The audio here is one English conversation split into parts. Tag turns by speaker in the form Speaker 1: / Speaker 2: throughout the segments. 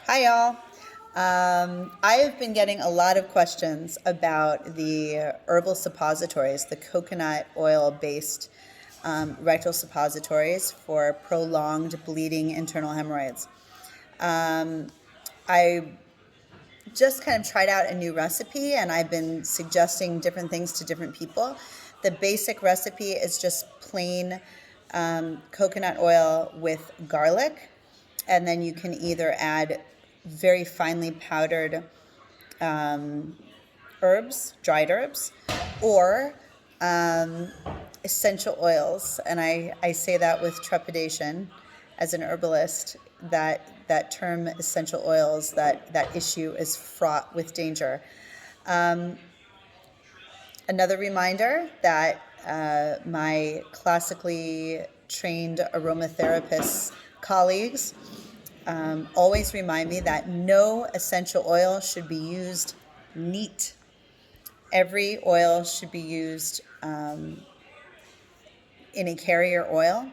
Speaker 1: Hi, y'all. I have been getting a lot of questions about the herbal suppositories, the coconut oil based rectal suppositories for prolonged bleeding internal hemorrhoids. I just kind of tried out a new recipe and I've been suggesting different things to different people. The basic recipe is just plain coconut oil with garlic, and then you can either add very finely powdered herbs, dried herbs, or essential oils. And I say that with trepidation as an herbalist, that term essential oils, that issue is fraught with danger. Another reminder that my classically trained aromatherapist colleagues always remind me that no essential oil should be used neat. Every oil should be used in a carrier oil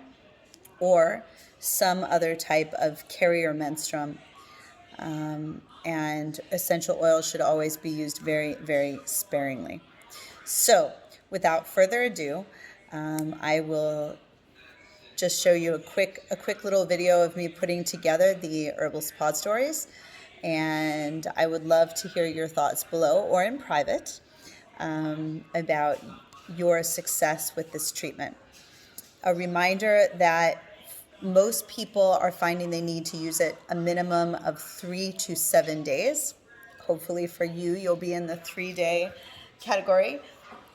Speaker 1: or some other type of carrier menstruum. And essential oils should always be used very, very sparingly. So, without further ado, I will just show you a quick little video of me putting together the herbal suppositories, and I would love to hear your thoughts below or in private about your success with this treatment. A reminder that most people are finding they need to use it a minimum of 3 to 7 days. Hopefully for you, you'll be in the 3-day category.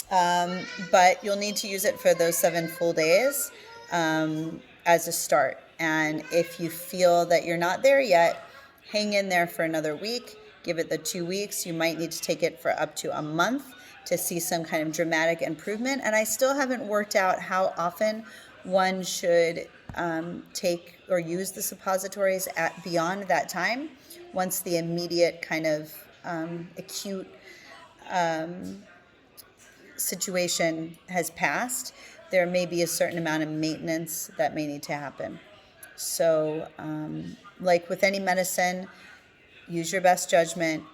Speaker 1: But you'll need to use it for those 7 full days as a start. And if you feel that you're not there yet, hang in there for another week. Give it the 2 weeks. You might need to take it for up to a month to see some kind of dramatic improvement. And I still haven't worked out how often one should take or use the suppositories at beyond that time, once the immediate kind of acute situation has passed. There may be a certain amount of maintenance that may need to happen. So, like with any medicine, use your best judgment,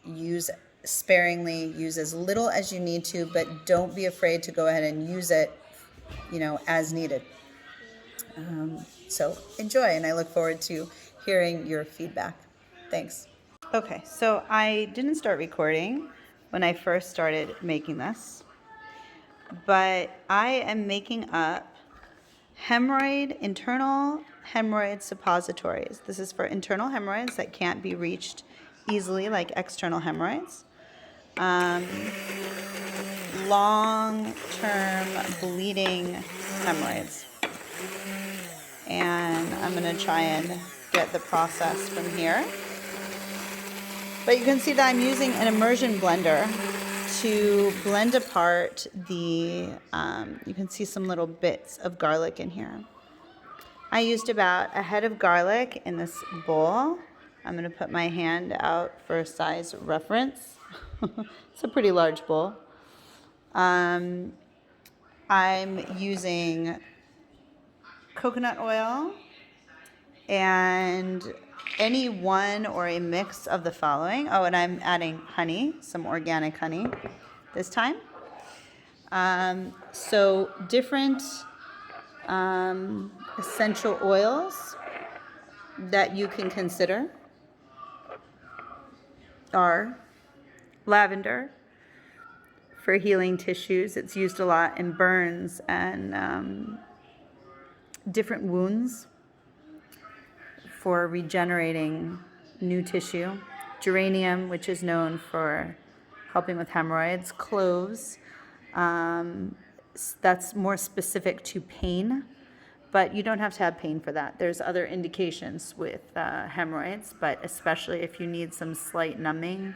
Speaker 1: use sparingly, use as little as you need to, but don't be afraid to go ahead and use it, as needed. So enjoy, and I look forward to hearing your feedback. Thanks. Okay, so I didn't start recording when I first started making this, but I am making up internal hemorrhoid suppositories. This is for internal hemorrhoids that can't be reached easily like external hemorrhoids. Long-term bleeding hemorrhoids. And I'm going to try and get the process from here. But you can see that I'm using an immersion blender to blend apart the, you can see some little bits of garlic in here. I used about a head of garlic in this bowl. I'm going to put my hand out for a size reference. It's a pretty large bowl. I'm using coconut oil and any one or a mix of the following. Oh, and I'm adding honey, some organic honey this time. So different essential oils that you can consider are lavender for healing tissues. It's used a lot in burns and different wounds for regenerating new tissue. Geranium, which is known for helping with hemorrhoids. Cloves, that's more specific to pain, but you don't have to have pain for that. There's other indications with hemorrhoids, but especially if you need some slight numbing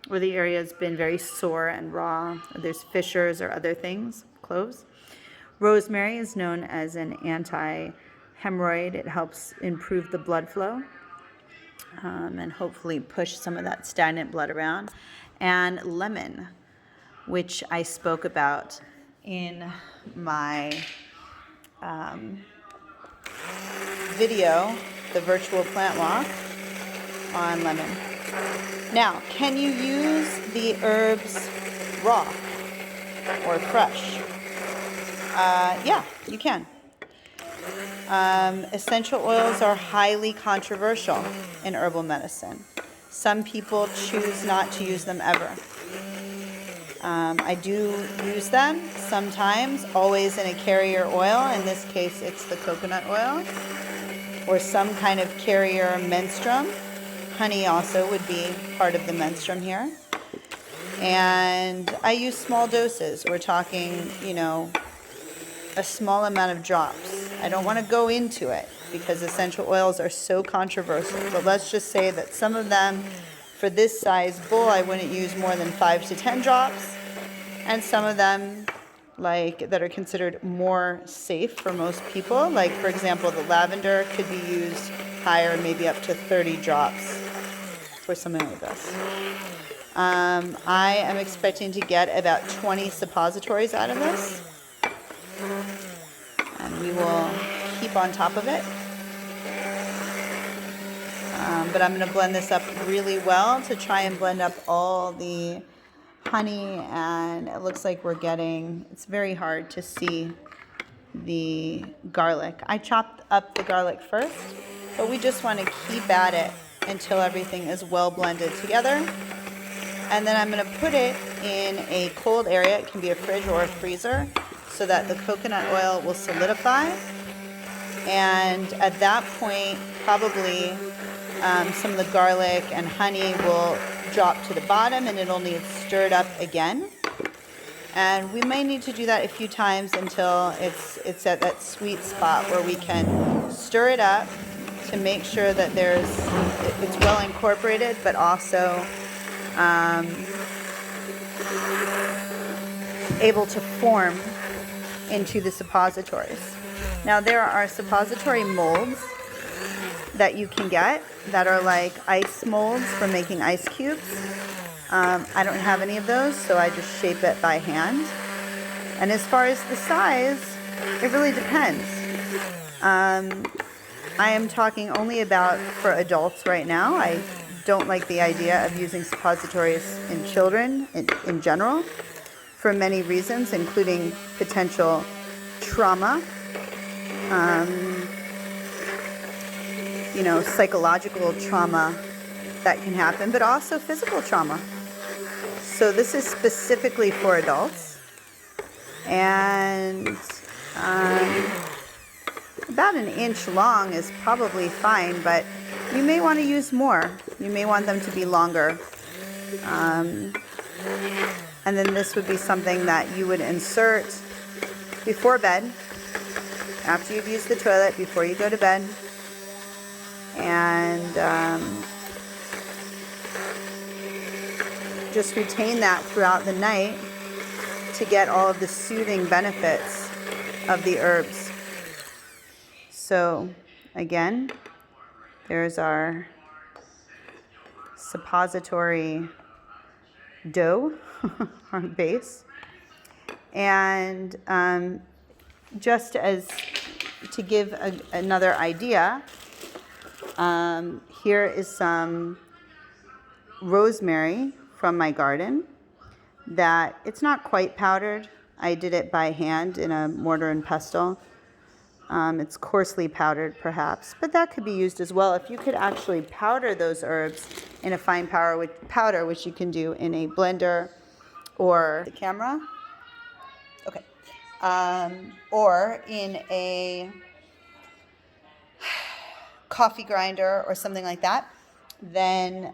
Speaker 1: or the area has been very sore and raw, or there's fissures or other things. Cloves. Rosemary is known as an anti-hemorrhoid. It helps improve the blood flow and hopefully push some of that stagnant blood around. And lemon, which I spoke about in my video, the virtual plant walk. on lemon. Now, can you use the herbs raw or fresh? Yeah, you can. Essential oils are highly controversial in herbal medicine. Some people choose not to use them ever. I do use them sometimes, always in a carrier oil. In this case, it's the coconut oil, or some kind of carrier menstruum. Honey also would be part of the menstruum here. And I use small doses. We're talking, a small amount of drops. I don't want to go into it because essential oils are so controversial. But let's just say that some of them, for this size bowl, I wouldn't use more than 5 to 10 drops. And some of them, that are considered more safe for most people, like for example, the lavender could be used higher, maybe up to 30 drops for something like this. I am expecting to get about 20 suppositories out of this. And we will keep on top of it. But I'm going to blend this up really well to try and blend up all the honey, and it looks like it's very hard to see the garlic. I chopped up the garlic first, but we just want to keep at it until everything is well blended together. And then I'm going to put it in a cold area. It can be a fridge or a freezer, so that the coconut oil will solidify. And at that point, probably some of the garlic and honey will drop to the bottom, and it'll need stirred up again. And we may need to do that a few times until it's at that sweet spot where we can stir it up to make sure that it's well incorporated, but also able to form into the suppositories. Now, there are suppository molds that you can get that are like ice molds for making ice cubes. I don't have any of those, so I just shape it by hand. And as far as the size, it really depends. I am talking only about for adults right now. I don't like the idea of using suppositories in children in general for many reasons, including potential trauma, psychological trauma that can happen, but also physical trauma. So this is specifically for adults, and about an inch long is probably fine, but you may want to use more. You may want them to be longer. And then this would be something that you would insert before bed, after you've used the toilet, before you go to bed. And just retain that throughout the night to get all of the soothing benefits of the herbs. So again, there's our suppository dough, our base. And just as to give another idea, here is some rosemary from my garden that it's not quite powdered. I did it by hand in a mortar and pestle. It's coarsely powdered perhaps, but that could be used as well. If you could actually powder those herbs in a fine powder, which you can do in a blender or the camera. Okay. Or in a coffee grinder or something like that, then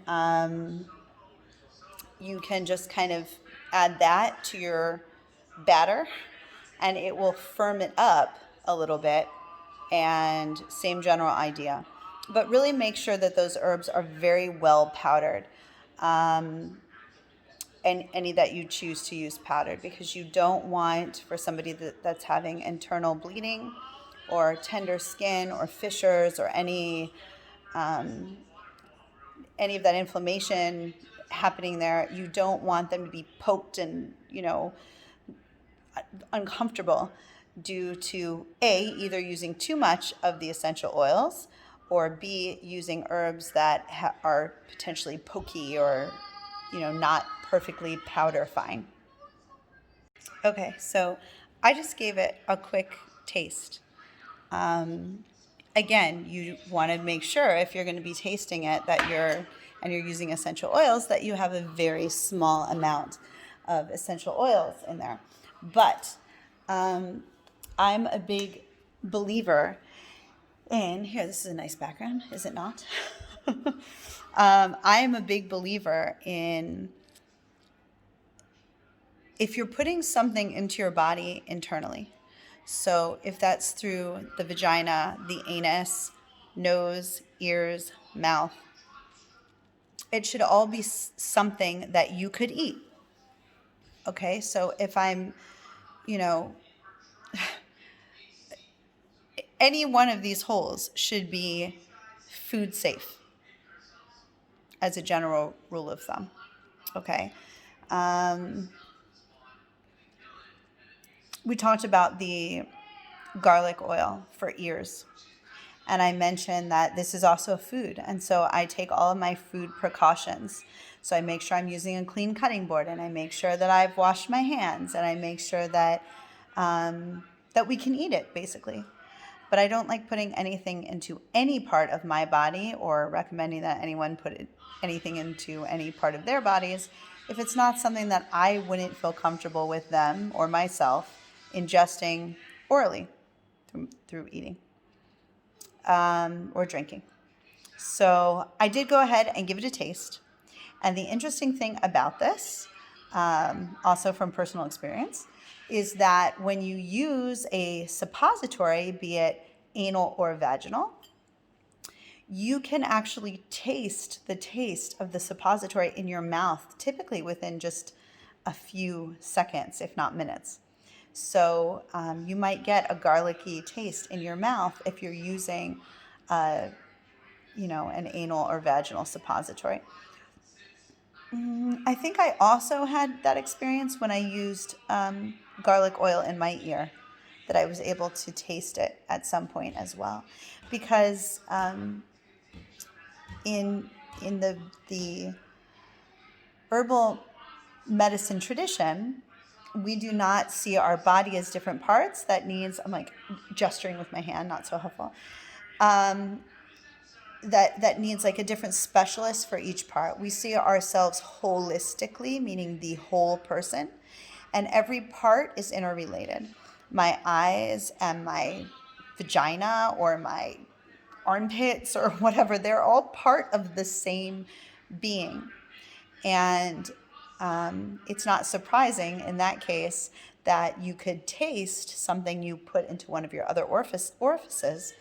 Speaker 1: you can just kind of add that to your batter and it will firm it up a little bit, and same general idea. But really make sure that those herbs are very well powdered, and any that you choose to use powdered, because you don't want, for somebody that's having internal bleeding or tender skin or fissures or any of that inflammation happening there, you don't want them to be poked and, uncomfortable due to either using too much of the essential oils or B, using herbs that are potentially pokey or, not perfectly powder fine. Okay, so I just gave it a quick taste. Again, you want to make sure if you're going to be tasting it and you're using essential oils, that you have a very small amount of essential oils in there. But I'm a big believer in, here, this is a nice background, is it not? I am a big believer in, if you're putting something into your body internally, so if that's through the vagina, the anus, nose, ears, mouth, it should all be something that you could eat. Okay, so if I'm, any one of these holes should be food safe as a general rule of thumb. Okay. We talked about the garlic oil for ears. And I mentioned that this is also a food. And so I take all of my food precautions. So I make sure I'm using a clean cutting board, and I make sure that I've washed my hands, and I make sure that that we can eat it, basically. But I don't like putting anything into any part of my body, or recommending that anyone put anything into any part of their bodies, if it's not something that I wouldn't feel comfortable with them or myself ingesting orally through eating or drinking. So I did go ahead and give it a taste. And the interesting thing about this, also from personal experience, is that when you use a suppository, be it anal or vaginal, you can actually taste the taste of the suppository in your mouth, typically within just a few seconds, if not minutes. So you might get a garlicky taste in your mouth if you're using, an anal or vaginal suppository. I think I also had that experience when I used garlic oil in my ear, that I was able to taste it at some point as well, because in the herbal medicine tradition, we do not see our body as different parts that needs, I'm like gesturing with my hand, not so helpful, that needs like a different specialist for each part. We see ourselves holistically, meaning the whole person, and every part is interrelated. My eyes and my vagina or my armpits or whatever, they're all part of the same being. And it's not surprising in that case that you could taste something you put into one of your other orifices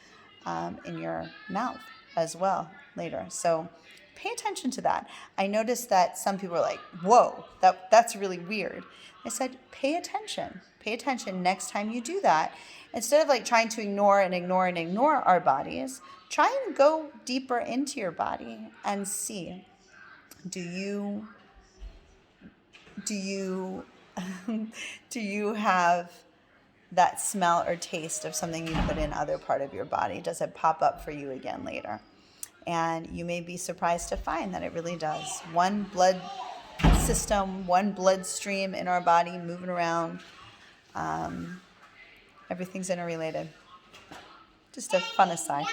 Speaker 1: in your mouth as well later. So pay attention to that. I noticed that some people are like, whoa, that's really weird. I said, pay attention. Pay attention next time you do that. Instead of like trying to ignore our bodies, try and go deeper into your body and see, do you do you have that smell or taste of something you put in other part of your body? Does it pop up for you again later? And you may be surprised to find that it really does. One blood system, one bloodstream in our body moving around. Everything's interrelated. Just a fun aside.